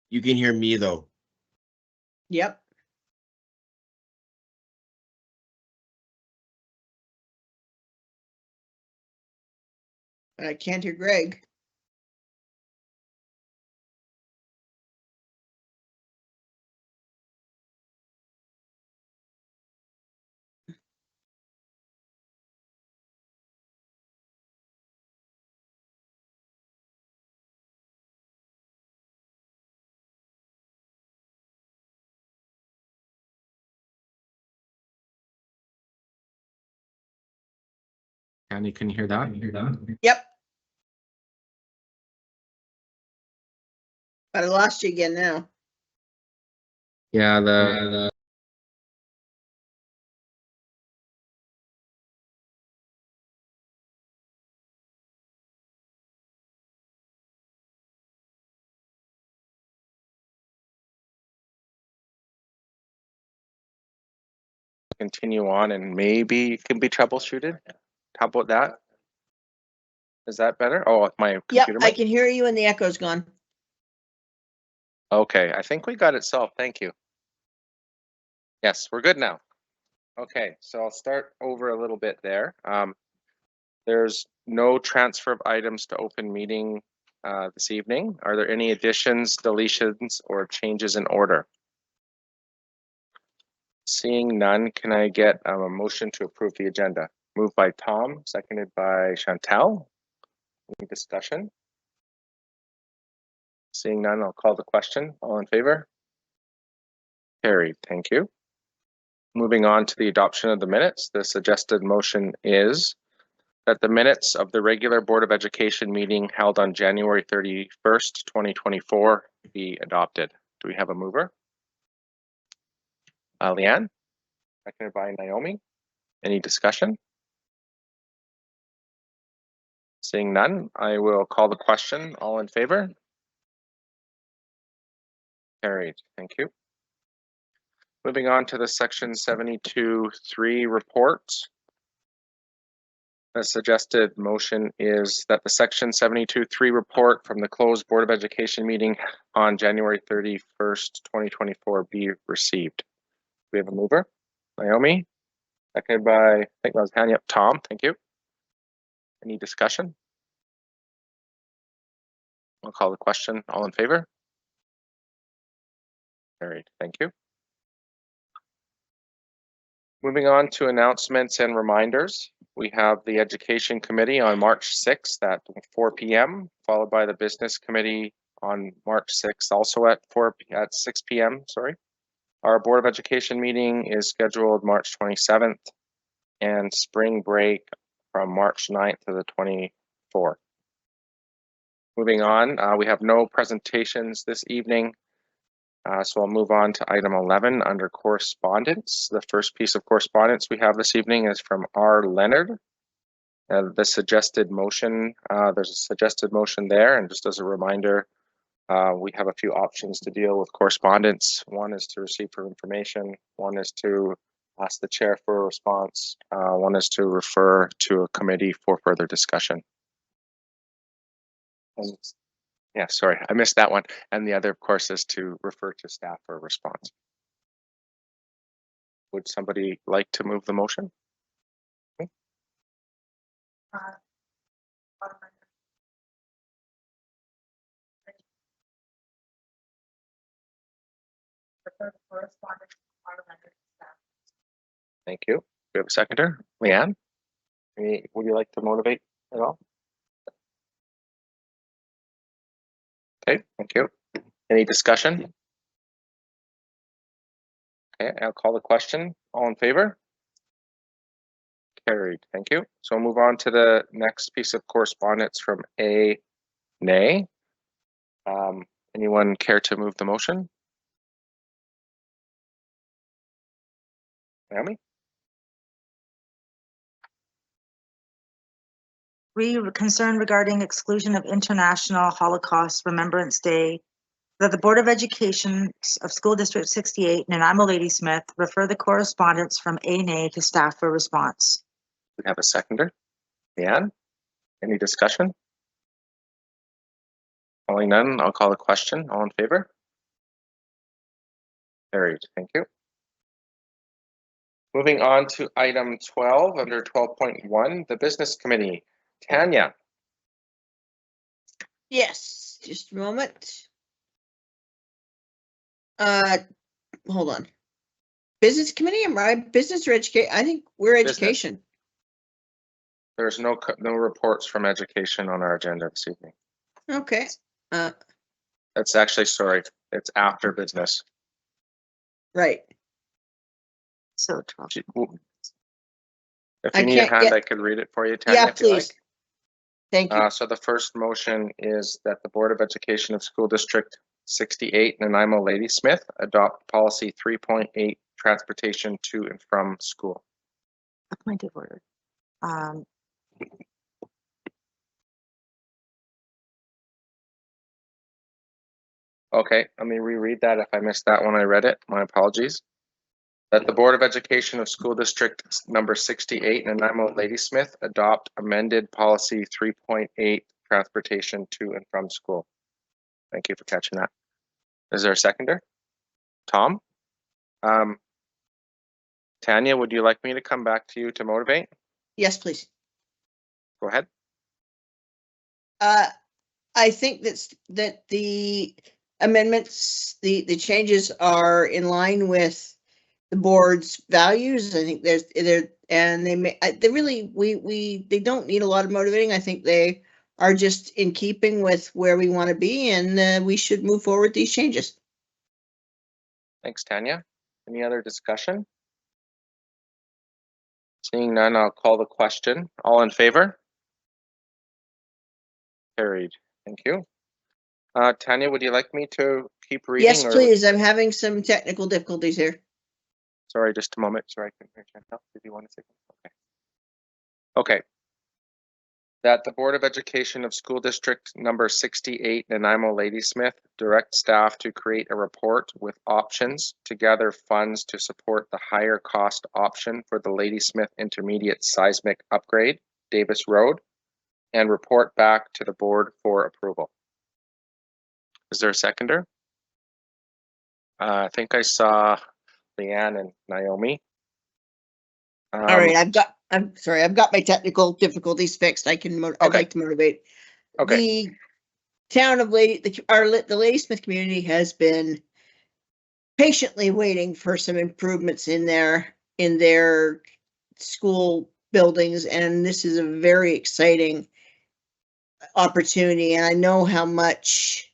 You can hear me though. Yep. I can't hear Greg. And you can hear that? Yep. But I lost you again now. Yeah, the continue on and maybe it can be troubleshooted. How about that? Is that better? Oh, my Yep, computer I mic? can hear you and the echo's gone. Okay, I think we got it solved. Thank you. Yes, we're good now. Okay, so I'll start over a little bit there. There's no transfer of items to open meeting this evening. Are there any additions, deletions, or changes in order? Seeing none, can I get a motion to approve the agenda? Moved by Tom, seconded by Chantal. Any discussion? Seeing none, I'll call the question. All in favor? Carried. Thank you. Moving on to the adoption of the minutes, the suggested motion is that the minutes of the regular Board of Education meeting held on January 31st, 2024 be adopted. Do we have a mover? Leanne, seconded by Naomi. Any discussion? Seeing none, I will call the question. All in favor? Carried. Thank you. Moving on to the section 72.3 reports. The suggested motion is that the section 72.3 report from the closed Board of Education meeting on January 31st, 2024 be received. We have a mover, Naomi, seconded by, I think that was hand up, Tom, thank you. Any discussion? I'll call the question. All in favor? Carried, thank you. Moving on to announcements and reminders. We have the Education Committee on March 6th at 4 p.m., followed by the Business Committee on March 6th, also at 6 p.m. Sorry. Our Board of Education meeting is scheduled March 27th, and spring break from March 9th to the 24th. Moving on, we have no presentations this evening. So I'll move on to item 11 under correspondence. The first piece of correspondence we have this evening is from R. Leonard. The suggested motion, there's a suggested motion there, and just as a reminder, we have a few options to deal with correspondence. One is to receive for information, one is to ask the chair for a response, one is to refer to a committee for further discussion. Yeah, sorry, I missed that one. And the other, of course, is to refer to staff for a response. Would somebody like to move the motion? Okay. Thank you. We have a seconder, Leanne. Would you like to motivate at all? Okay, thank you. Any discussion? Okay, I'll call the question. All in favor? Carried, thank you. So we'll move on to the next piece of correspondence from A. Nay. Anyone care to move the motion? Naomi? Concern regarding exclusion of International Holocaust Remembrance Day, that the Board of Education of School District 68, Nanaimo Ladysmith, refer the correspondence from A&A to staff for response. We have a seconder. Leanne? Any discussion? Calling none, I'll call the question. All in favor? Carried. Thank you. Moving on to item 12 under 12.1, the business committee. Tanya, Yes, just a moment. Hold on. Business committee, am I business or educate? I think we're Business. education. there's no reports from education on our agenda this evening. Okay. That's actually, sorry, it's after business. Right. So 12. If I you need a can't hand, get- I could read it for you, Tanya. Yeah, if you like. please. Thank you. So the first motion is that the Board of Education of School District 68, Nanaimo Ladysmith, adopt policy 3.8, transportation to and from school. A point of order. Okay, let me reread that if I missed that when I read it. My apologies. That the Board of Education of School District number 68, Nanaimo Ladysmith, adopt amended policy 3.8, transportation to and from school. Thank you for catching that. Is there a seconder? Tom? Tanya, would you like me to come back to you to motivate? Yes, please. Go ahead. I think that the amendments, the changes are in line with the board's values. I think they really, they don't need a lot of motivating. I think they are just in keeping with where we want to be, and we should move forward these changes. Thanks, Tanya. Any other discussion? Seeing none, I'll call the question. All in favor? Carried. Thank you. Tanya, would you like me to keep reading? Yes, please. I'm having some technical difficulties here. Sorry, just a moment. Sorry, I couldn't hear Chantal. Did you want to say something? Okay. That the Board of Education of School District number 68, Nanaimo Ladysmith, direct staff to create a report with options to gather funds to support the higher cost option for the Ladysmith Intermediate Seismic Upgrade, Davis Road, and report back to the board for approval. Is there a seconder? I think I saw Leanne and Naomi. All right, I'm sorry, I've got my technical difficulties fixed. I'd like to motivate. Okay. The town of the Ladysmith community has been patiently waiting for some improvements in their school buildings, and this is a very exciting opportunity. And I know how much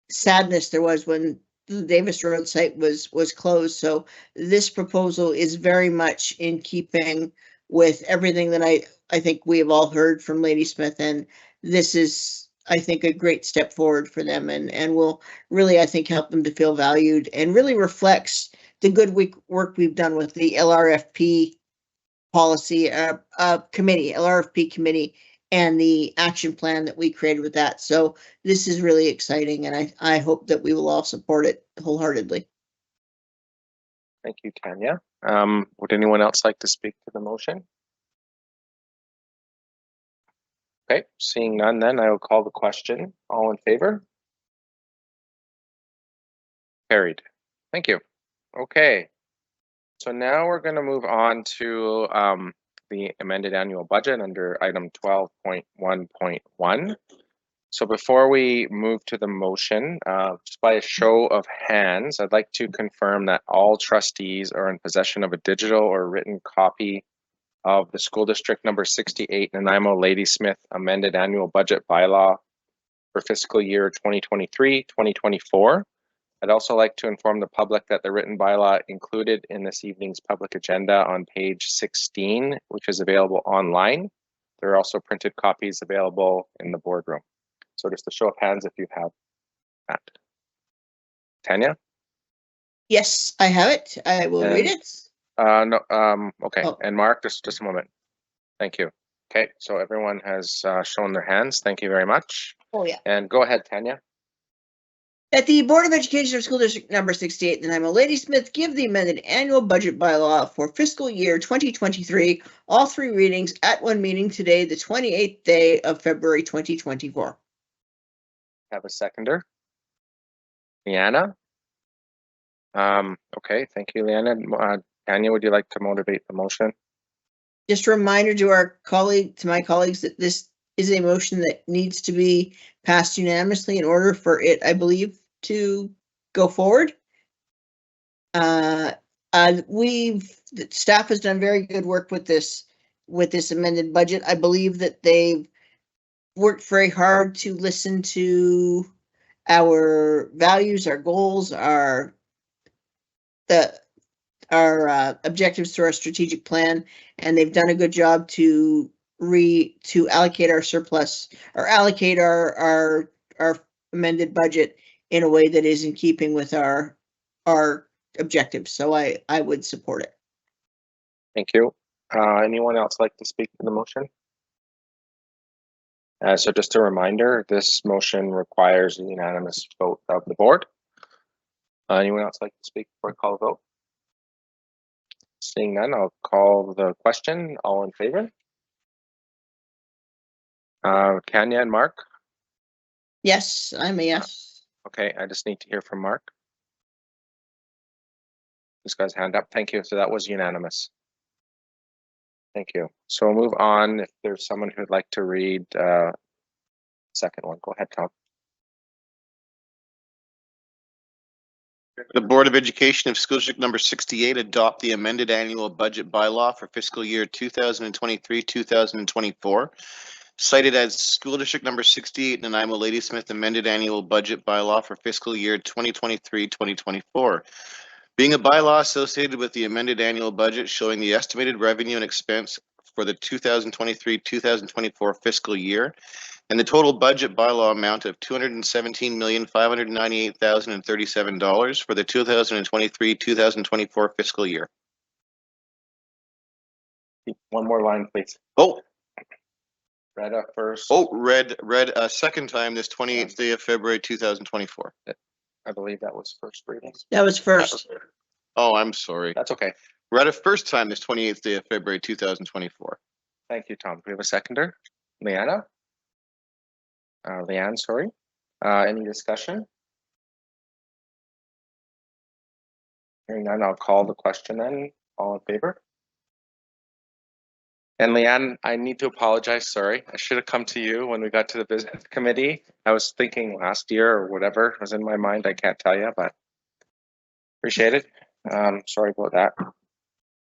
sadness there was when the Davis Road site was closed. So this proposal is very much in keeping with everything that I think we have all heard from Ladysmith, and this is, I think, a great step forward for them, and will really, I think, help them to feel valued, and really reflects the good work we've done with the LRFP policy LRFP committee, and the action plan that we created with that. So this is really exciting, and I hope that we will all support it wholeheartedly. Thank you, Tanya. Would anyone else like to speak to the motion? Okay, seeing none, then I will call the question. All in favor? Carried. Thank you. Okay. So now we're going to move on to the amended annual budget under item 12.1.1. So before we move to the motion, just by a show of hands, I'd like to confirm that all trustees are in possession of a digital or written copy of the school district number 68 Nanaimo Ladysmith amended annual budget bylaw for fiscal year 2023-2024. I'd also like to inform the public that the written bylaw included in this evening's public agenda on page 16, which is available online. There are also printed copies available in the boardroom. So just a show of hands if you have that. Tanya? Yes, I have it. I will read it. No, okay. Oh. And Mark, just a moment. Thank you. Okay, so everyone has shown their hands. Thank you very much. Oh, yeah. And go ahead, Tanya. That the Board of Education of School District number 68, Nanaimo Ladysmith, give the amended annual budget bylaw for fiscal year 2023, all three readings at one meeting today, the 28th day of February 2024. Have a seconder. Leanna? Okay, thank you, Leanna. Tanya, would you like to motivate the motion? Just a reminder to my colleagues that this is a motion that needs to be passed unanimously in order for it, I believe, to go forward. The staff has done very good work with this amended budget. I believe that they've worked very hard to listen to our values, our goals, our objectives to our strategic plan, and they've done a good job to allocate our surplus or allocate our amended budget in a way that is in keeping with our objectives. So I would support it. Thank you. Anyone else like to speak to the motion? So just a reminder, this motion requires a unanimous vote of the board. Anyone else like to speak before I call the vote? Seeing none, I'll call the question. All in favor? Kanya and Mark? Yes, I'm a yes. Okay, I just need to hear from Mark. This guy's hand up. Thank you. So that was unanimous. Thank you. So we'll move on. If there's someone who'd like to read second one, go ahead, Tom. The Board of Education of School District number 68 adopt the amended annual budget bylaw for fiscal year 2023-2024, cited as School District number 68 Nanaimo Ladysmith amended annual budget bylaw for fiscal year 2023-2024. Being a bylaw associated with the amended annual budget showing the estimated revenue and expense for the 2023-2024 fiscal year, and the total budget bylaw amount of $217,598,037 for the 2023-2024 fiscal year. One more line, please. Oh, Read up first. read a second time this 28th day of February 2024. I believe that was first reading. That was first. Oh, I'm sorry. That's okay. Read a first time this 28th day of February 2024. Thank you, Tom. Do we have a seconder? Leanna? Leanne, sorry. Any discussion? Hearing none, I'll call the question then. All in favor? And Leanne, I need to apologize. Sorry, I should have come to you when we got to the business committee. I was thinking last year or whatever was in my mind. I can't tell you, but appreciate it. Sorry about that.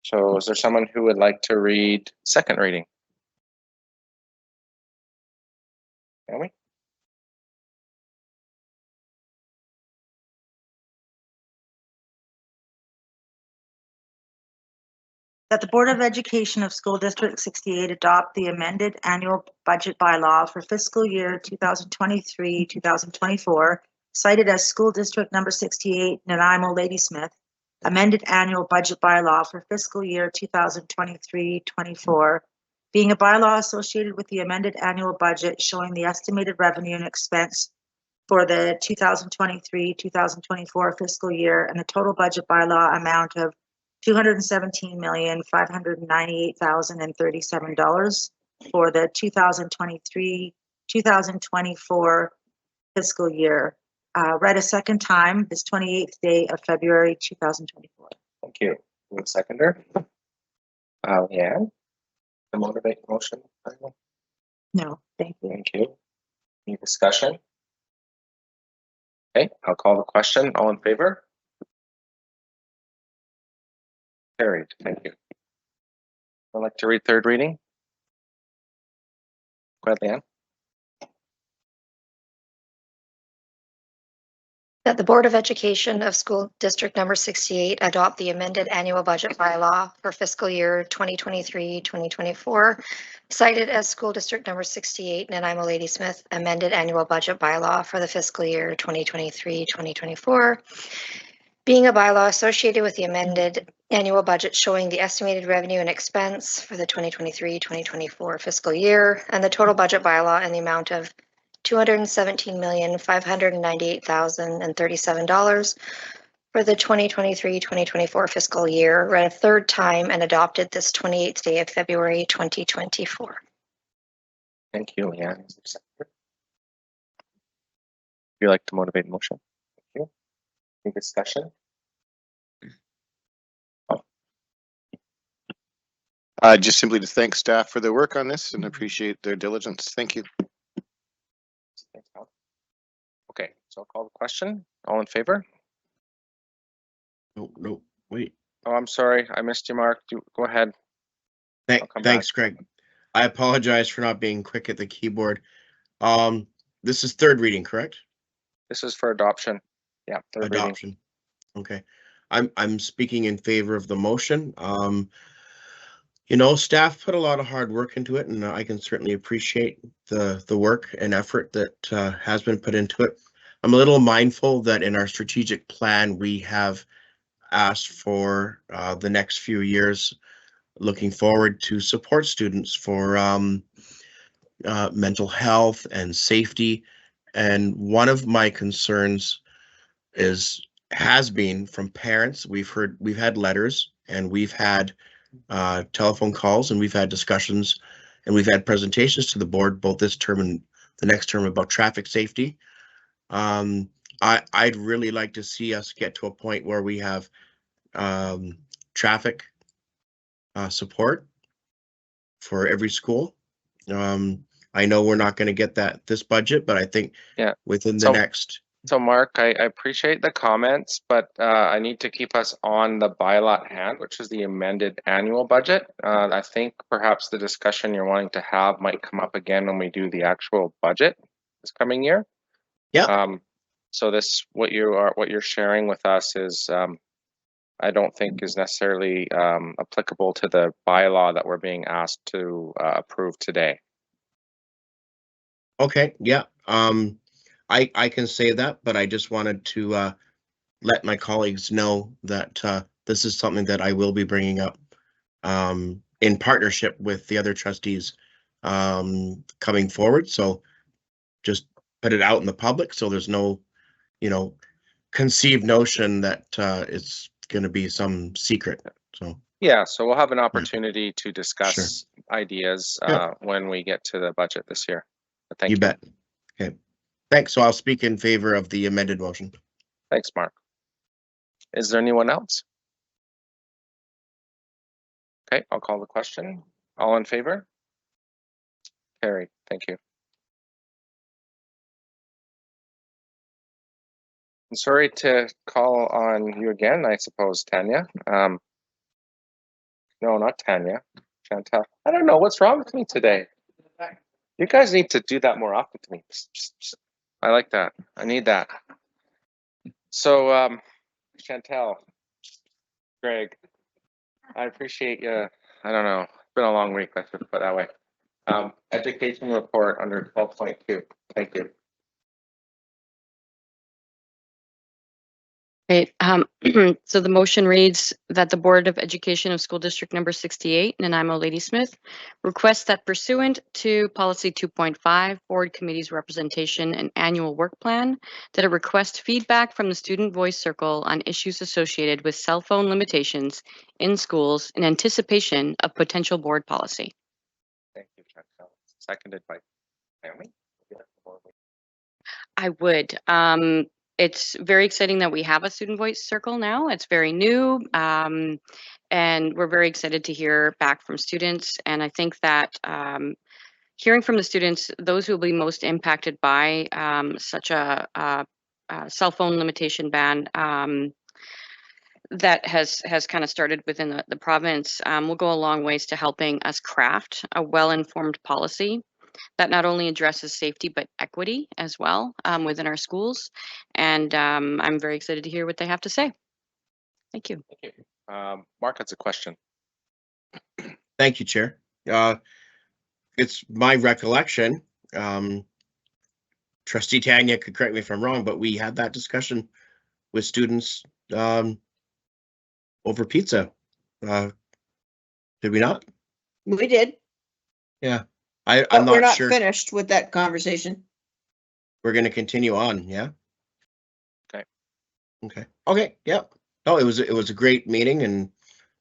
So is there someone who would like to read second reading? Can we? That the Board of Education of School District 68 adopt the amended annual budget bylaw for fiscal year 2023-2024, cited as School District number 68, Nanaimo Ladysmith, amended annual budget bylaw for fiscal year 2023-24, being a bylaw associated with the amended annual budget showing the estimated revenue and expense for the 2023-2024 fiscal year and the total budget bylaw amount of $217,598,037 for the 2023-2024 fiscal year. Read a second time this 28th day of February 2024. Thank you. One seconder. Leanne, the motivate motion. No, thank you. Thank you. Any discussion? Okay, I'll call the question. All in favor? Carried. Thank you. I'd like to read third reading. Go ahead, Leanne. That the Board of Education of School District number 68 adopt the amended annual budget bylaw for fiscal year 2023-2024, cited as School District number 68, Nanaimo Ladysmith, amended annual budget bylaw for the fiscal year 2023-2024, being a bylaw associated with the amended annual budget showing the estimated revenue and expense for the 2023-2024 fiscal year, and the total budget bylaw in the amount of $217,598,037 for the 2023-2024 fiscal year, read a third time and adopted this 28th day of February 2024. Thank you, Leanne. Would you like to motivate motion? Thank you. Any discussion? Just simply to thank staff for their work on this and appreciate their diligence. Thank you. Thanks, Al. Okay, so I'll call the question. All in favor? No, wait. Oh, I'm sorry. I missed you, Mark. Go ahead. I'll come Thanks, Greg. I apologize for not being quick at the keyboard. This is third reading, correct? This is for adoption. Yeah, third reading. Adoption. Okay. I'm speaking in favor of the motion. You know, staff put a lot of hard work into it, and I can certainly appreciate the work and effort that has been put into it. I'm a little mindful that in our strategic plan, we have asked for the next few years, looking forward to support students for mental health and safety. And one of my concerns has been from parents. We've had letters, and we've had telephone calls, and we've had discussions, and we've had presentations to the board both this term and the next term about traffic safety. I'd really like to see us get to a point where we have traffic support for every school. I know we're not going to get that this budget, but I think within the next. So Mark, I appreciate the comments, but I need to keep us on the bylaw at hand, which is the amended annual budget. I think perhaps the discussion you're wanting to have might come up again when we do the actual budget this coming year. Yeah. So what you're sharing with us is I don't think is necessarily applicable to the bylaw that we're being asked to approve today. Okay, yeah. I can say that, but I just wanted to let my colleagues know that this is something that I will be bringing up in partnership with the other trustees coming forward. So just put it out in the public so there's no, conceived notion that it's going to be some secret. So yeah, so we'll have an opportunity to discuss ideas when we get to the budget this year. But thank you. You bet. Okay. Thanks. So I'll speak in favor of the amended motion. Thanks, Mark. Is there anyone else? Okay, I'll call the question. All in favor? Carried. Thank you. I'm sorry to call on you again, I suppose, Tanya. No, not Tanya. Chantal. I don't know what's wrong with me today. You guys need to do that more often to me. I like that. I need that. So, Chantal, Greg, I appreciate you. I don't know. It's been a long week. Let's just put it that way. Education report under 12.2. Thank you. Great. So the motion reads that the Board of Education of School District Number 68, Nanaimo Ladysmith, requests that pursuant to Policy 2.5, Board Committee's representation and annual work plan, that it request feedback from the Student Voice Circle on issues associated with cell phone limitations in schools in anticipation of potential board policy. Thank you, Chantal. Seconded by Naomi. I would. It's very exciting that we have a Student Voice Circle now. It's very new, and we're very excited to hear back from students. And I think that hearing from the students, those who will be most impacted by such a cell phone limitation ban that has kind of started within the province will go a long ways to helping us craft a well-informed policy that not only addresses safety, but equity as well within our schools. And I'm very excited to hear what they have to say. Thank you. Thank you. Mark has a question. Thank you, Chair. It's my recollection. Trustee Tanya could correct me if I'm wrong, but we had that discussion with students over pizza. Did we not? We did. Yeah. I'm But we're not not sure. finished with that conversation. We're going to continue on. Yeah. Okay. Okay. Yep. No, it was a great meeting and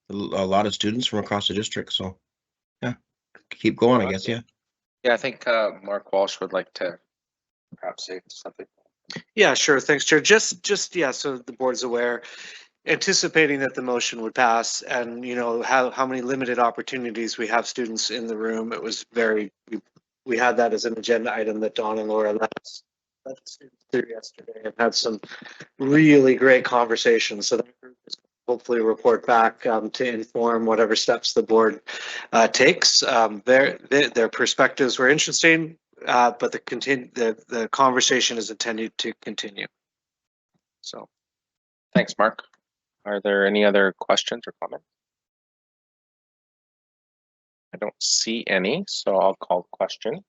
a lot of students from across the district. So yeah, keep going, I guess. Yeah. Yeah, I think Mark Walsh would like to perhaps say something. Yeah, sure. Thanks, Chair. Just yeah, so the board's aware, anticipating that the motion would pass and, you know, how many limited opportunities we have students in the room, it was very, we had that as an agenda item that Dawn and Laura led us through yesterday and had some really great conversations. So that group is hopefully report back to inform whatever steps the board takes. Their perspectives were interesting, but the conversation is intended to continue. So, thanks, Mark. Are there any other questions or comments? I don't see any, so I'll call the question.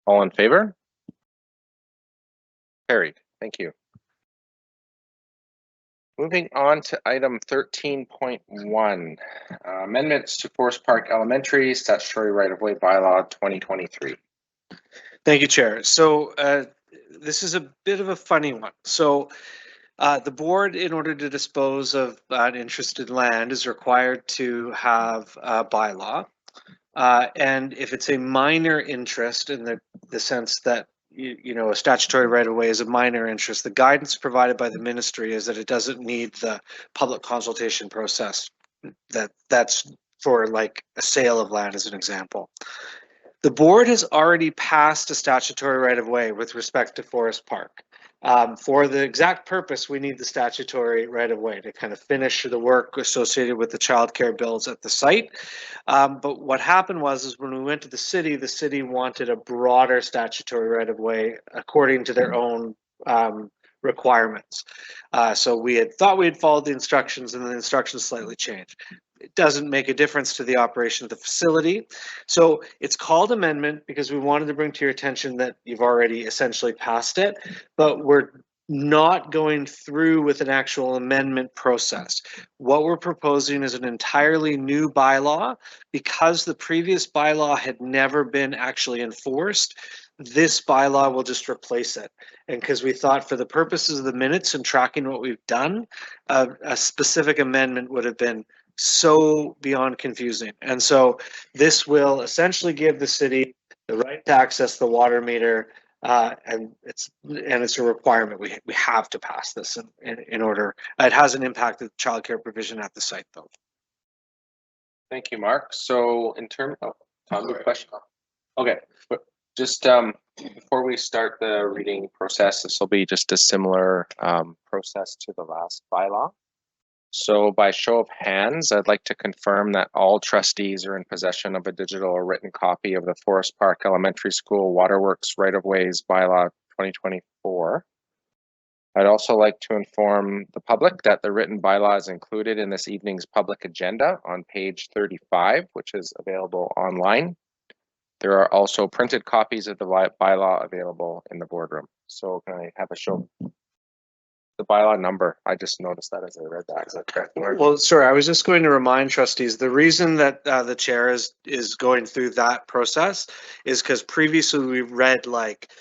All in favor? Carried. Thank you. Moving on to item 13.1, amendments to Forest Park Elementary Statutory Right-of-Way Bylaw 2023. Thank you, Chair. So this is a bit of a funny one. So the board, in order to dispose of uninterested land, is required to have a bylaw. And if it's a minor interest in the sense that you know, a statutory right-of-way is a minor interest, the guidance provided by the ministry is that it doesn't need the public consultation process. That's for like a sale of land as an example. The board has already passed a statutory right-of-way with respect to Forest Park. For the exact purpose, we need the statutory right-of-way to kind of finish the work associated with the childcare builds at the site. But what happened was when we went to the city wanted a broader statutory right-of-way according to their own requirements. So we had thought we had followed the instructions, and the instructions slightly changed. It doesn't make a difference to the operation of the facility. So it's called amendment because we wanted to bring to your attention that you've already essentially passed it, but we're not going through with an actual amendment process. What we're proposing is an entirely new bylaw. Because the previous bylaw had never been actually enforced, this bylaw will just replace it. And because we thought for the purposes of the minutes and tracking what we've done, a specific amendment would have been so beyond confusing. And so this will essentially give the city the right to access the water meter, and it's a requirement. We have to pass this in order. It hasn't impacted childcare provision at the site though. Thank you, Mark. So in terms of Tom, good question. Okay, but just before we start the reading process, this will be just a similar process to the last bylaw. So by show of hands, I'd like to confirm that all trustees are in possession of a digital or written copy of the Forest Park Elementary School Waterworks Right-of-Ways Bylaw 2024. I'd also like to inform the public that the written bylaw is included in this evening's public agenda on page 35, which is available online. There are also printed copies of the bylaw available in the boardroom. So can I have a show? The bylaw number, I just noticed that as I read that. Is that correct? Well, sorry, I was just going to remind trustees, the reason that the chair is going through that process is because previously we read like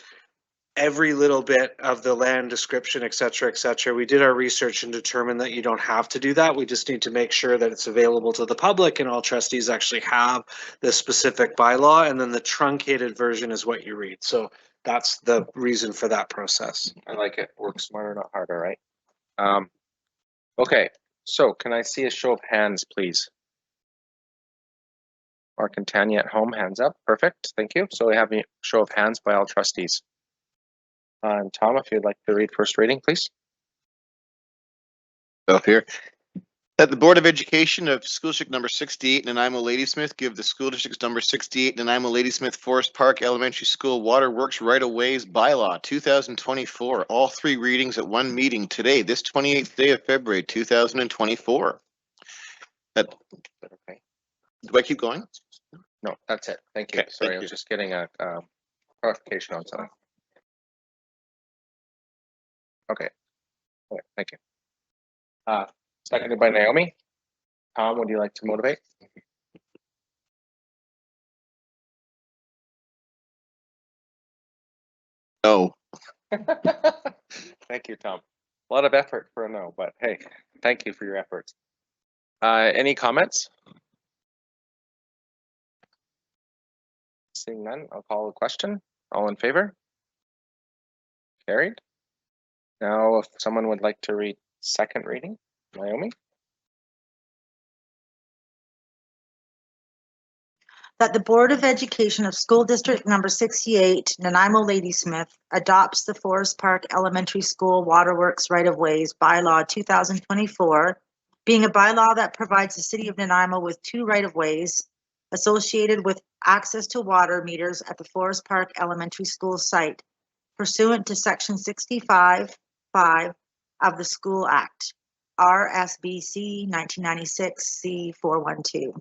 every little bit of the land description, et cetera, et cetera. We did our research and determined that you don't have to do that. We just need to make sure that it's available to the public and all trustees actually have the specific bylaw, and then the truncated version is what you read. So that's the reason for that process. I like it. Work smarter, not harder, right? Okay, so can I see a show of hands, please? Mark and Tanya at home, hands up. Perfect, thank you. So we have a show of hands by all trustees. And Tom, if you'd like to read first reading, please. Up here. That the Board of Education of School District number 68 Nanaimo Ladysmith give the School District's number 68 Nanaimo Ladysmith Forest Park Elementary School Waterworks Right-of-Ways Bylaw 2024. All three readings at one meeting today, this 28th day of February 2024. Okay. Do I keep going? No, that's it. Thank you. Okay, Sorry, thank I was you. just getting a clarification on something. Okay. Thank you. Seconded by Naomi. Tom, would you like to motivate? No. Thank you, Tom. A lot of effort for a no, but hey, thank you for your efforts. Any comments? Seeing none, I'll call the question. All in favor? Carried. Now, if someone would like to read second reading. Naomi? That the Board of Education of School District Number 68, Nanaimo Ladysmith, adopts the Forest Park Elementary School Waterworks Right-of-Ways Bylaw 2024, being a bylaw that provides the city of Nanaimo with 2 right-of-ways associated with access to water meters at the Forest Park Elementary School site pursuant to Section 65(5) of the School Act, RSBC 1996 C412.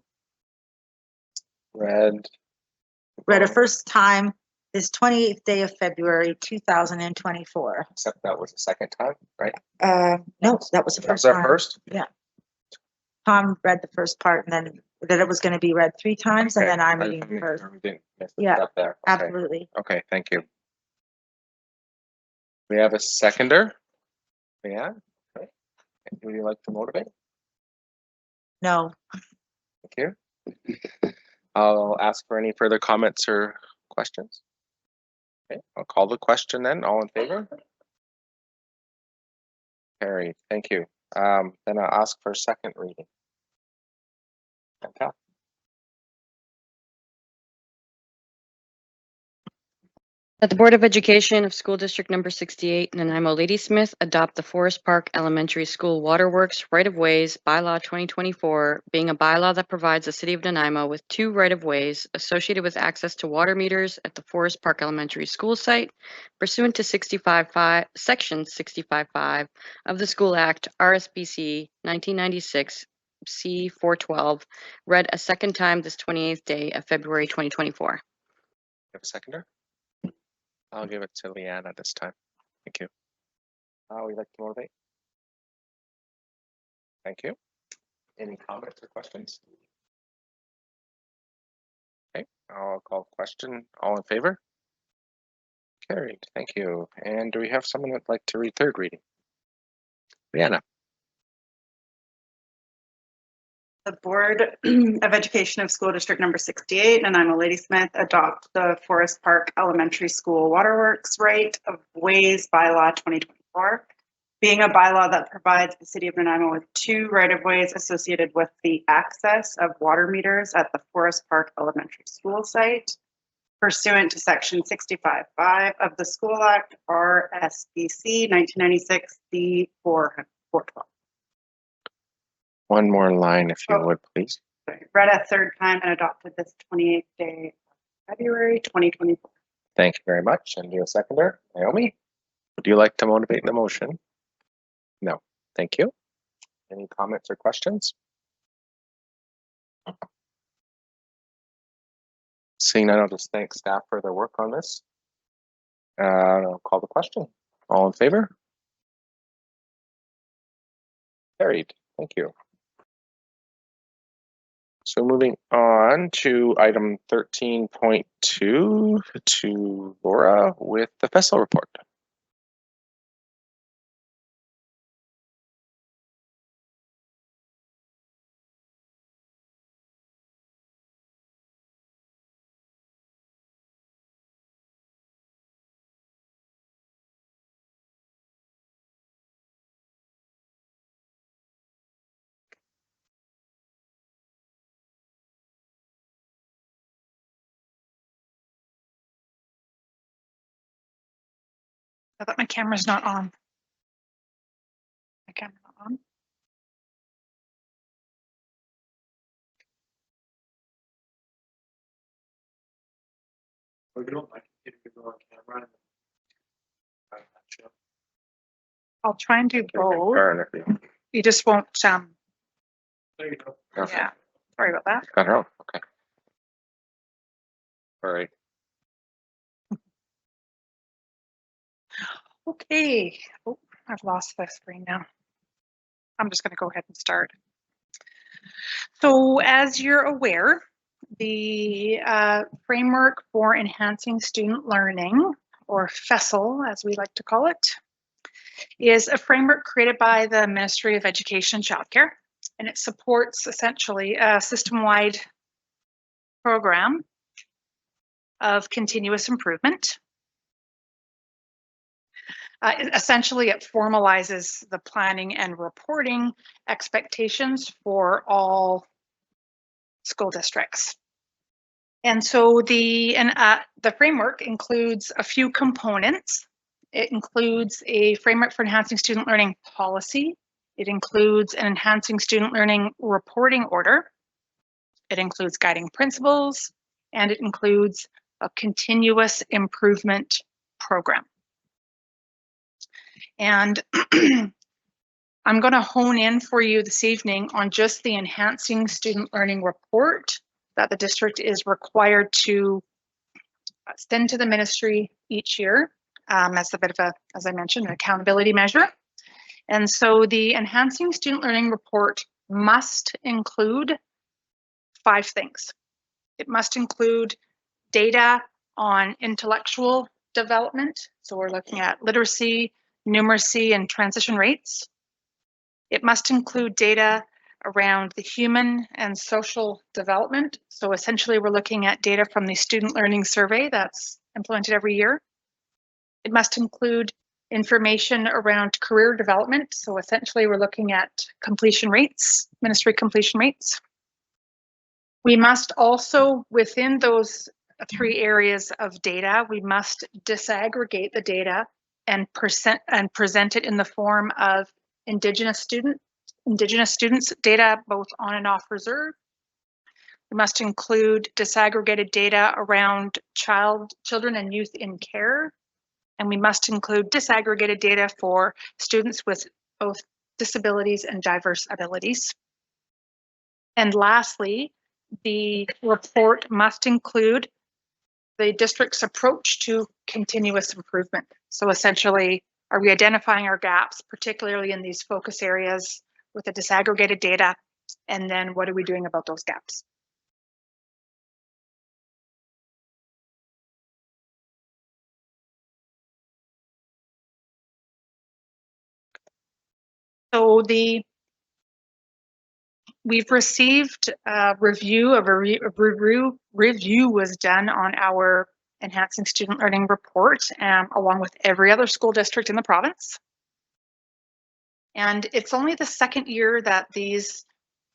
Read Read a first time this 28th day of February, 2024. except that was the second time, right? No, that was the That was first our time. first? Tom read the first part and then that it was going to be read 3 times and Okay, then I'm I reading just wanna make first. sure we didn't miss a Yeah, step there. Okay. Absolutely. Okay, thank you. We have a seconder. Yeah. Okay. Would you like to motivate? No. Thank you. I'll ask for any further comments or questions. Okay, I'll call the question then. All in favor? Carried. Thank you. Then I'll ask for a second reading. Okay. That the Board of Education of School District Number 68, Nanaimo Ladysmith, adopt the Forest Park Elementary School Waterworks Right-of-Ways Bylaw 2024, being a bylaw that provides the city of Nanaimo with 2 right-of-ways associated with access to water meters at the Forest Park Elementary School site pursuant to Section 65(5) of the School Act, RSBC 1996 C412, read a second time this 28th day of February 2024. Have a seconder? I'll give it to Leanna this time. Thank you. Would you like to motivate? Thank you. Any comments or questions? Okay, I'll call question. All in favor? Carried. Thank you. And do we have someone that'd like to read third reading? Leanna. The Board of Education of School District Number 68, Nanaimo Ladysmith, adopt the Forest Park Elementary School Waterworks Right-of-Ways Bylaw 2024, being a bylaw that provides the city of Nanaimo with 2 right-of-ways associated with the access of water meters at the Forest Park Elementary School site pursuant to Section 65(5) of the School Act, RSBC 1996 C412. One more line, if you Oh. would, please. Read a third time and adopted this 28th day of February 2024. Thank you very much. And do a seconder. Naomi, would you like to motivate the motion? No. Thank you. Any comments or questions? Seeing none, I'll just thank staff for their work on this. I'll call the question. All in favor? Carried. Thank you. So moving on to item 13.2 to Laura with the FESL report. I thought my camera's not on. My camera not on. I'll try and do both. Burn if you- You just won't, Okay. yeah, sorry about that. Got her own. Okay. All right. Okay, oh, I've lost the screen now. I'm just gonna go ahead and start. So as you're aware, the Framework for Enhancing Student Learning, or FESL, as we like to call it, is a framework created by the Ministry of Education and Childcare, and it supports essentially a system-wide program of continuous improvement. Essentially, it formalizes the planning and reporting expectations for all school districts. And so the framework includes a few components. It includes a framework for enhancing student learning policy. It includes an enhancing student learning reporting order. It includes guiding principles, and it includes a continuous improvement program. And I'm going to hone in for you this evening on just the enhancing student learning report that the district is required to send to the ministry each year as a bit of a, as I mentioned, an accountability measure. And so the enhancing student learning report must include 5 things. It must include data on intellectual development. So we're looking at literacy, numeracy, and transition rates. It must include data around the human and social development. So essentially we're looking at data from the student learning survey that's implemented every year. It must include information around career development. So essentially we're looking at completion rates, ministry completion rates. We must also, within those 3 areas of data, we must disaggregate the data and present it in the form of Indigenous students data, both on and off reserve. We must include disaggregated data around children and youth in care. And we must include disaggregated data for students with both disabilities and diverse abilities. And lastly, the report must include the district's approach to continuous improvement. So essentially, are we identifying our gaps, particularly in these focus areas with the disaggregated data? And then what are we doing about those gaps? So we've received a review was done on our enhancing student learning report, along with every other school district in the province. And it's only the 2nd year that these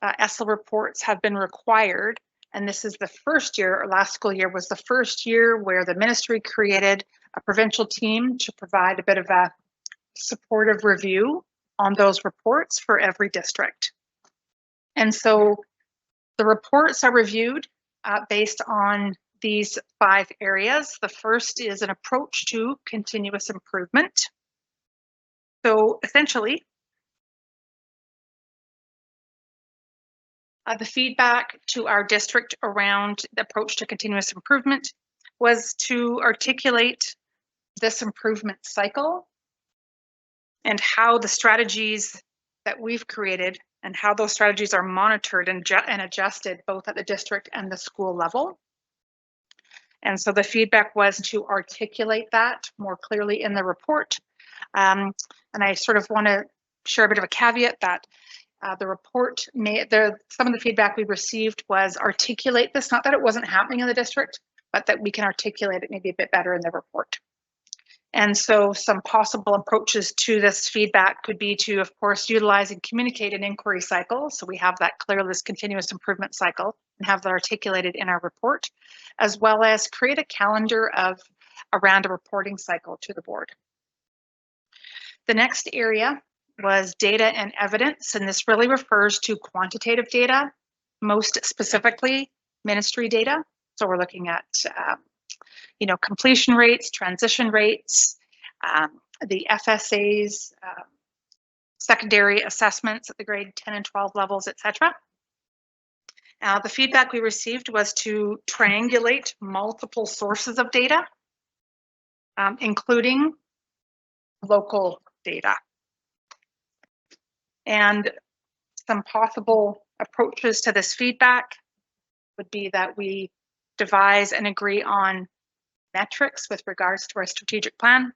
ESSL reports have been required. And this is the 1st year, or last school year was the 1st year where the ministry created a provincial team to provide a bit of a supportive review on those reports for every district. And so the reports are reviewed based on these 5 areas. The first is an approach to continuous improvement. So essentially, the feedback to our district around the approach to continuous improvement was to articulate this improvement cycle and how the strategies that we've created and how those strategies are monitored and adjusted both at the district and the school level. And so the feedback was to articulate that more clearly in the report. And I sort of want to share a bit of a caveat that the report some of the feedback we received was articulate this, not that it wasn't happening in the district, but that we can articulate it maybe a bit better in the report. And so some possible approaches to this feedback could be to, of course, utilize and communicate an inquiry cycle. So we have that clear, this continuous improvement cycle, and have that articulated in our report, as well as create a calendar around a reporting cycle to the board. The next area was data and evidence, and this really refers to quantitative data, most specifically ministry data. So we're looking at completion rates, transition rates, the FSAs, secondary assessments at the grade 10 and 12 levels, etc. The feedback we received was to triangulate multiple sources of data, including local data. And some possible approaches to this feedback would be that we devise and agree on metrics with regards to our strategic plan,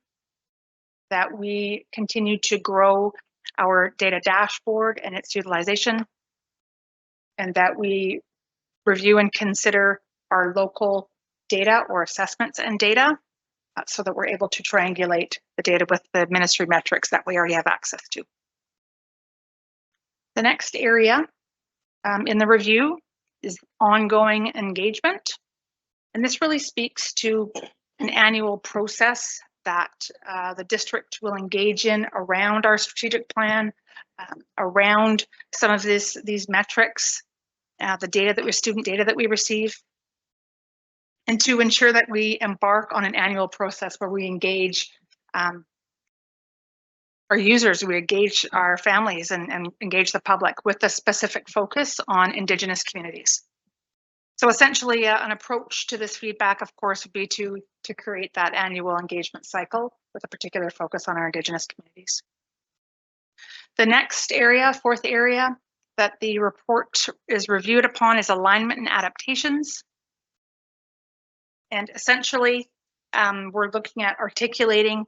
that we continue to grow our data dashboard and its utilization, and that we review and consider our local data or assessments and data, so that we're able to triangulate the data with the ministry metrics that we already have access to. The next area in the review is ongoing engagement. And this really speaks to an annual process that the district will engage in around our strategic plan, around some of these metrics, the data that student data that we receive, and to ensure that we embark on an annual process where we engage our users, we engage our families and engage the public with a specific focus on Indigenous communities. So essentially an approach to this feedback, of course, would be to create that annual engagement cycle with a particular focus on our Indigenous communities. The next area, fourth area that the report is reviewed upon is alignment and adaptations. And essentially, we're looking at articulating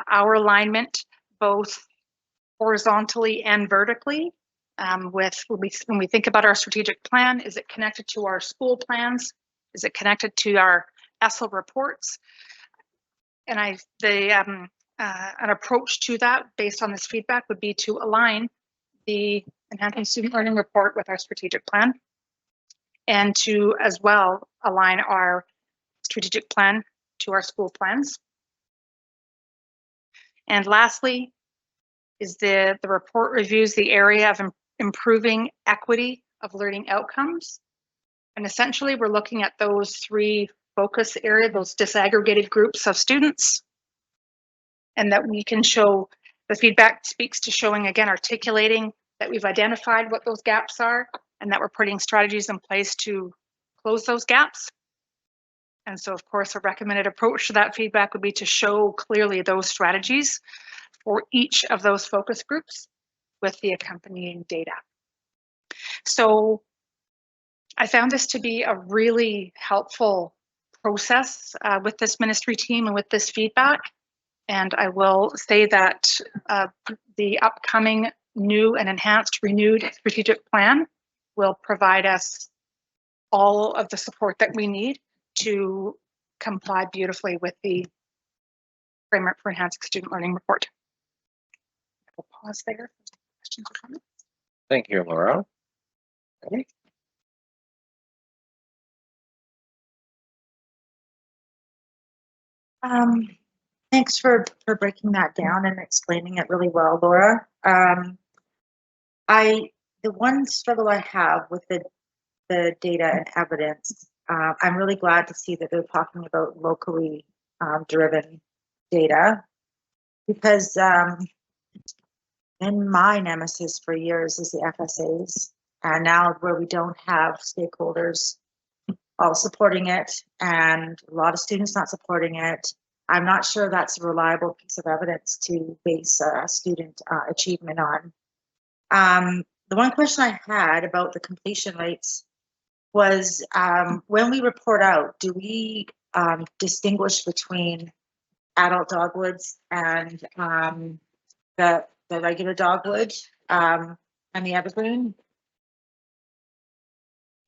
our alignment both horizontally and vertically. When we think about our strategic plan, is it connected to our school plans? Is it connected to our ESSL reports? And an approach to that based on this feedback would be to align the Enhancing Student Learning Report with our strategic plan, and to as well align our strategic plan to our school plans. And lastly, is the report reviews the area of improving equity of learning outcomes. And essentially, we're looking at those three focus areas, those disaggregated groups of students, and that we can show, the feedback speaks to showing, again, articulating that we've identified what those gaps are and that we're putting strategies in place to close those gaps. And so, of course, a recommended approach to that feedback would be to show clearly those strategies for each of those focus groups with the accompanying data. So I found this to be a really helpful process with this ministry team and with this feedback. And I will say that the upcoming new and enhanced renewed strategic plan will provide us all of the support that we need to comply beautifully with the Framework for Enhancing Student Learning Report. We'll pause there. Questions or comments? Thank you, Laura. Okay. Thanks for breaking that down and explaining it really well, Laura. The one struggle I have with the data and evidence, I'm really glad to see that they're talking about locally driven data, because in my nemesis for years is the FSAs, and now where we don't have stakeholders all supporting it and a lot of students not supporting it, I'm not sure that's a reliable piece of evidence to base student achievement on. The one question I had about the completion rates was when we report out, do we distinguish between adult dogwoods and the regular dogwood and the evergreen?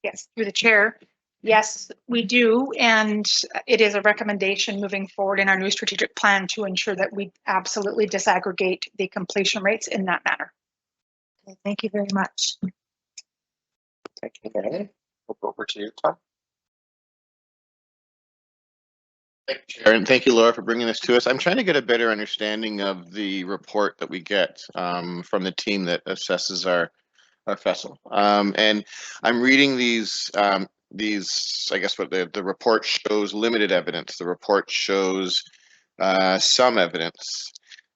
Yes, through the chair. Yes, we do. And it is a recommendation moving forward in our new strategic plan to ensure that we absolutely disaggregate the completion rates in that manner. Okay, thank you very much. Thank you, Mary. We'll go over to you, Tom. Thank you, Chair, and thank you, Laura, for bringing this to us. I'm trying to get a better understanding of the report that we get from the team that assesses our FESL. And I'm reading these, I guess what the report shows limited evidence. The report shows some evidence.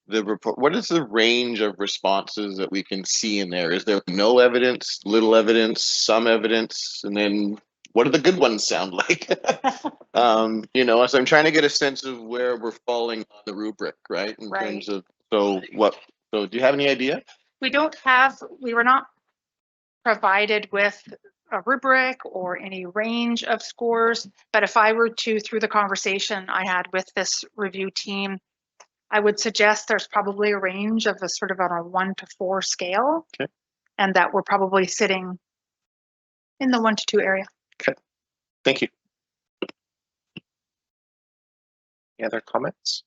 The report, what is the range of responses that we can see in there? Is there no evidence, little evidence, some evidence, and then what do the good ones sound like? You know, so I'm trying to get a sense of where we're falling on the rubric, right? In terms of, so do you have any idea? We were not provided with a rubric or any range of scores, but if I were to, through the conversation I had with this review team, I would suggest there's probably a range of a sort of on a 1 to 4 scale. Okay. And that we're probably sitting in the 1 to 2 area. Okay, thank you. Any other comments?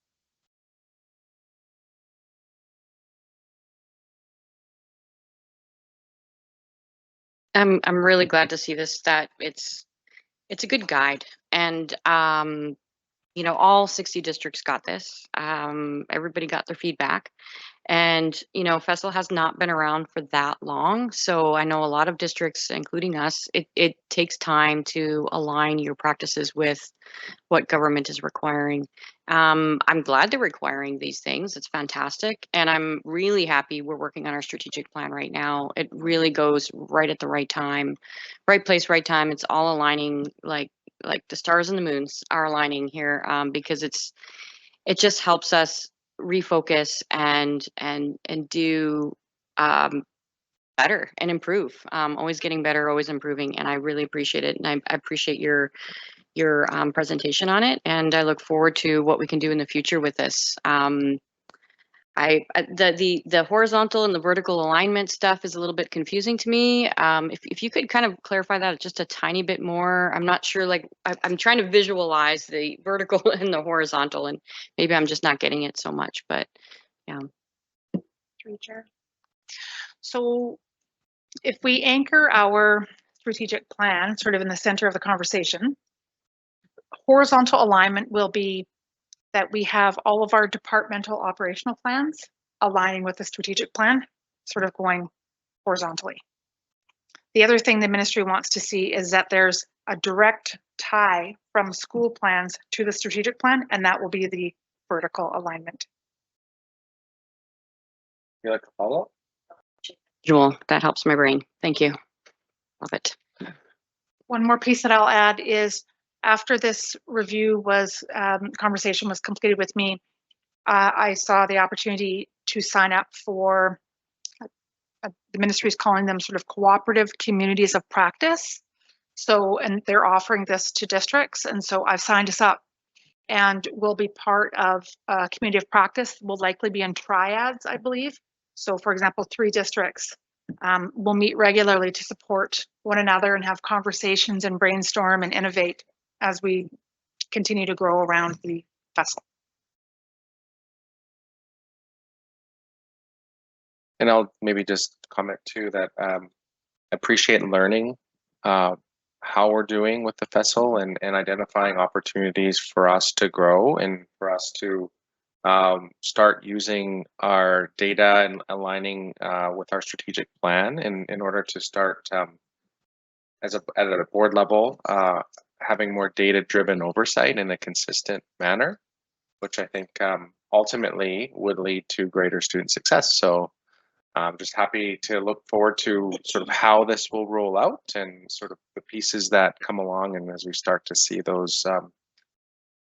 I'm really glad to see this, that it's a good guide, and you know, all 60 districts got this. Everybody got their feedback. And, you know, FESL has not been around for that long. So I know a lot of districts, including us, it takes time to align your practices with what government is requiring. I'm glad they're requiring these things. It's fantastic. And I'm really happy we're working on our strategic plan right now. It really goes right at the right time, right place, right time. It's all aligning, like the stars and the moons are aligning here, because it just helps us refocus and do better and improve. Always getting better, always improving, and I really appreciate it. And I appreciate your presentation on it, and I look forward to what we can do in the future with this. The horizontal and the vertical alignment stuff is a little bit confusing to me. If you could kind of clarify that just a tiny bit more. I'm not sure, like I'm trying to visualize the vertical and the horizontal, and maybe I'm just not getting it so much, but yeah. Through Chair. So if we anchor our strategic plan sort of in the center of the conversation, horizontal alignment will be that we have all of our departmental operational plans aligning with the strategic plan, sort of going horizontally. The other thing the ministry wants to see is that there's a direct tie from school plans to the strategic plan, and that will be the vertical alignment. You like to follow up? Visual, that helps my brain. Thank you. Love it. One more piece that I'll add is after this review was, conversation was completed with me, I saw the opportunity to sign up for, the ministry is calling them sort of cooperative communities of practice. So, and they're offering this to districts. And so I've signed us up and we'll be part of a community of practice. Will likely be in triads, I believe. So for example, 3 districts will meet regularly to support one another and have conversations and brainstorm and innovate as we continue to grow around the FESL. And I'll maybe just comment too that appreciate learning how we're doing with the FESL and identifying opportunities for us to grow and for us to start using our data and aligning with our strategic plan in order to start at a board level having more data-driven oversight in a consistent manner, which I think ultimately would lead to greater student success. So I'm just happy to look forward to sort of how this will roll out and sort of the pieces that come along, and as we start to see those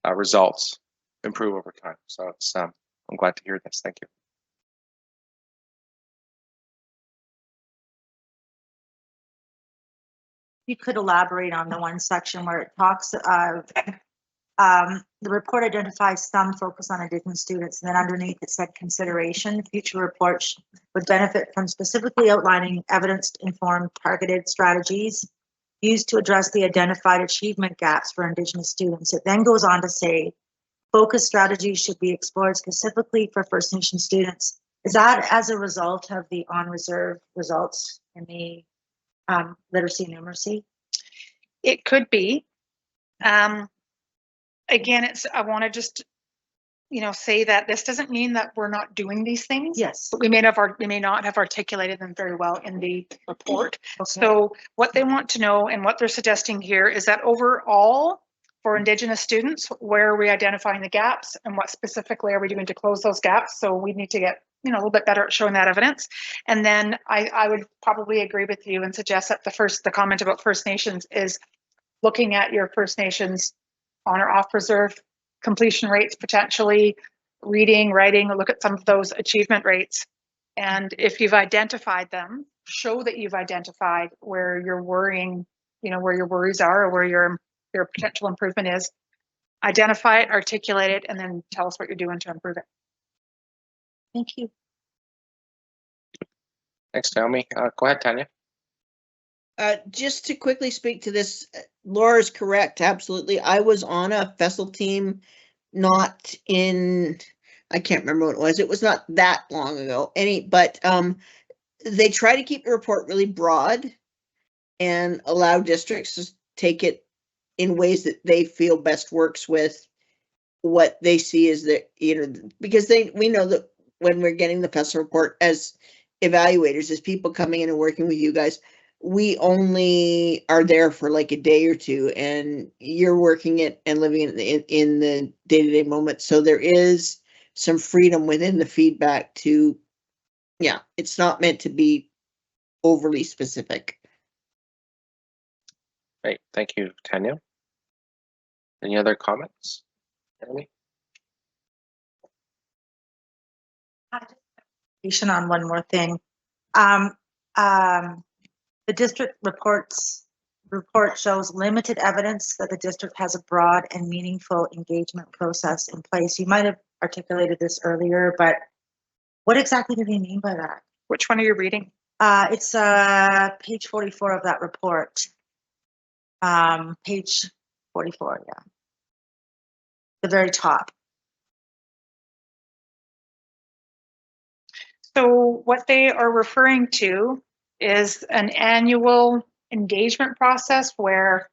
results improve over time. So it's I'm glad to hear this. Thank you. You could elaborate on the one section where it talks the report identifies some focus on Indigenous students, and then underneath it said consideration. Future reports would benefit from specifically outlining evidence-informed targeted strategies used to address the identified achievement gaps for Indigenous students. It then goes on to say, focus strategies should be explored specifically for First Nation students. Is that as a result of the on-reserve results in the literacy and numeracy? It could be. Again, I want to just, say that this doesn't mean that we're not doing these things. Yes. But we may not have articulated them very well in the report. Okay. So what they want to know and what they're suggesting here is that overall for Indigenous students, where are we identifying the gaps and what specifically are we doing to close those gaps? So we need to get a little bit better at showing that evidence. And then I would probably agree with you and suggest that the comment about First Nations is looking at your First Nations on or off reserve completion rates, potentially reading, writing, look at some of those achievement rates. And if you've identified them, show that you've identified where you're worrying, where your worries are or where your potential improvement is. Identify it, articulate it, and then tell us what you're doing to improve it. Thank you. Thanks, Naomi. Go ahead, Tanya. Just to quickly speak to this, Laura's correct, absolutely. I was on a FESL team not in, I can't remember what it was. It was not that long ago. But they try to keep the report really broad and allow districts to take it in ways that they feel best works with what they see as the, because we know that when we're getting the FESA report as evaluators, as people coming in and working with you guys, we only are there for like a day or two, and you're working it and living in the day-to-day moment. So there is some freedom within the feedback to, it's not meant to be overly specific. Great, thank you, Tanya. Any other comments? Jeremy? On one more thing. The district report shows limited evidence that the district has a broad and meaningful engagement process in place. You might have articulated this earlier, but what exactly do they mean by that? Which one are you reading? It's page 44 of that report. Page 44, yeah. The very top. So what they are referring to is an annual engagement process where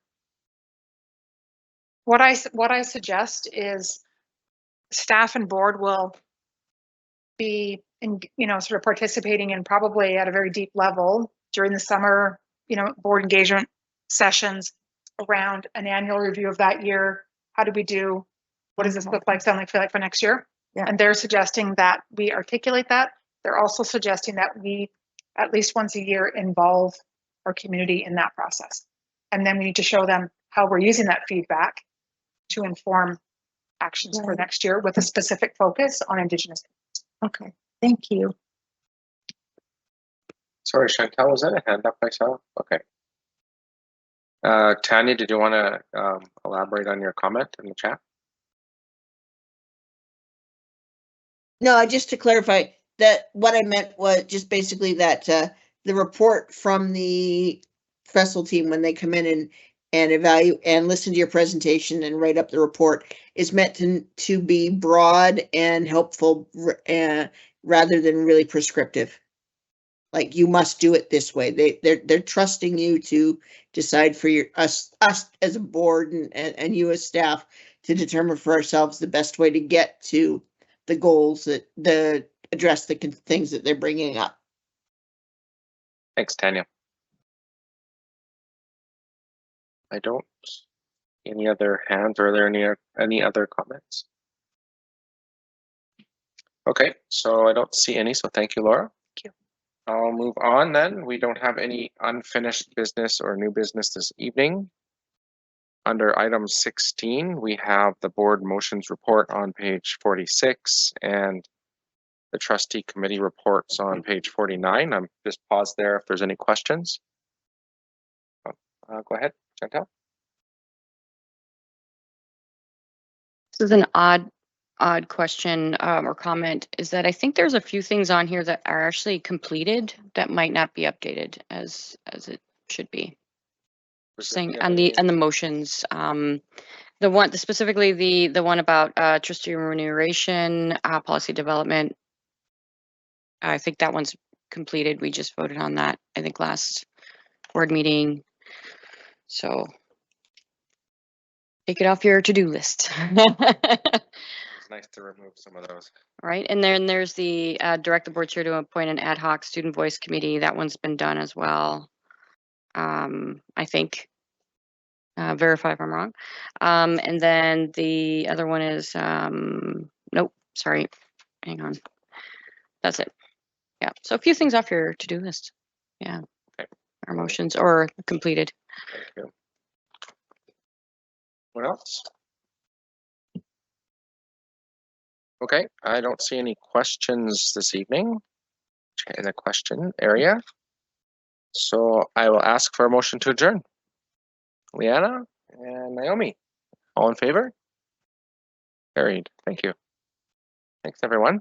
what I suggest is staff and board will be sort of participating in, probably at a very deep level during the summer, board engagement sessions around an annual review of that year. How did we do? What does this look like, sound like, feel like for next year? Yeah. And they're suggesting that we articulate that. They're also suggesting that we, at least once a year, involve our community in that process. And then we need to show them how we're using that feedback to inform actions for next year with a specific focus on Indigenous. Okay, thank you. Sorry, Chantal, was that a hand up I saw? Okay. Tanya, did you want to elaborate on your comment in the chat? No, just to clarify that what I meant was just basically that the report from the FESL team, when they come in and evaluate and listen to your presentation and write up the report, is meant to be broad and helpful rather than really prescriptive. Like, you must do it this way. They're trusting you to decide for us as a board and you as staff to determine for ourselves the best way to get to the goals that address the things that they're bringing up. Thanks, Tanya. I don't see any other hands. Are there any other comments? Okay, so I don't see any, so thank you, Laura. Thank you. I'll move on then. We don't have any unfinished business or new business this evening. Under item 16, we have the board motions report on page 46 and the trustee committee reports on page 49. I'm just pause there if there's any questions. Go ahead, Chantal. This is an odd question or comment, is that I think there's a few things on here that are actually completed that might not be updated as it should be. Saying and the motions, specifically the one about trustee remuneration, policy development. I think that one's completed. We just voted on that, I think, last board meeting. So take it off your to-do list. It's nice to remove some of those. Right, and then there's the direct the board chair to appoint an ad hoc student voice committee. That one's been done as well. I think. Verify if I'm wrong. And then the other one is nope. Sorry, hang on. That's it. Yeah. So a few things off your to-do list. Yeah. Okay. Our motions or completed. Thank you. What else? Okay, I don't see any questions this evening in the question area. So I will ask for a motion to adjourn. Liana and Naomi, all in favor? Carried. Thank you. Thanks, everyone.